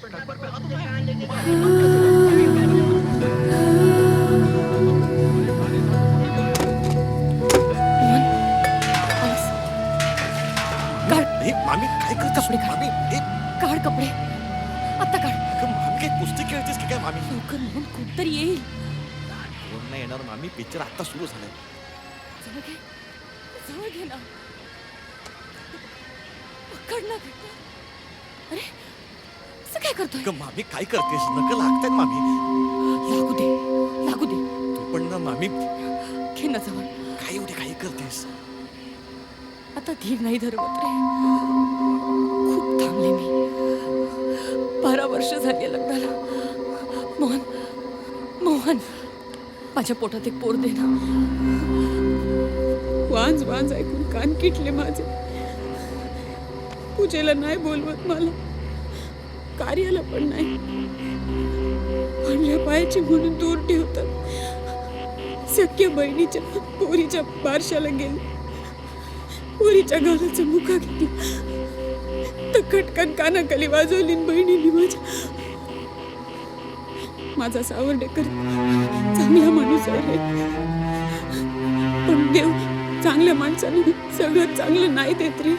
मामी काय करतेस? कपडे काढ. मामी हे काढ कपडे, आता काढ. अगं, मामी काय कुस्ती खेळतेस की काय मामी? लवकर म्हणून कोणतरी येईल. कोण नाही येणार मामी, पिक्चर आता सुरू झालाय. जवळ घे, जवळ घे ना. पकड ना घट्ट. अरे असं काय करतोय? अगं मामी काय करतेस? नकल लागतायत मामी. लागू दे, लागू दे. तू पण ना मामी घे ना जवळ. काय एवढी काही करतेस? आता धीर नाही धरवत रे. खूप थांबले मी. 12 वर्ष झाली लग्नाला. मोहन, मोहन, माझ्या पोटात एक पोर दे ना. वांज वांज ऐकून कान किटले माझे. पूजेला नाही बोलवत मला, कार्याला पण नाही. पांढऱ्या पायाची म्हणून दूर ठेवतात. सख्या बहिणीच्या पोरीच्या बारशाला गेले. पोरीच्या गालाचा मुका घेतला तर खटकन कानाखाली वाजवली बहिणीने माझ्या. माझा सावर्डेकर चांगला माणूस आहे, पण देव चांगल्या माणसाने सगळं चांगलं नाही देत रे.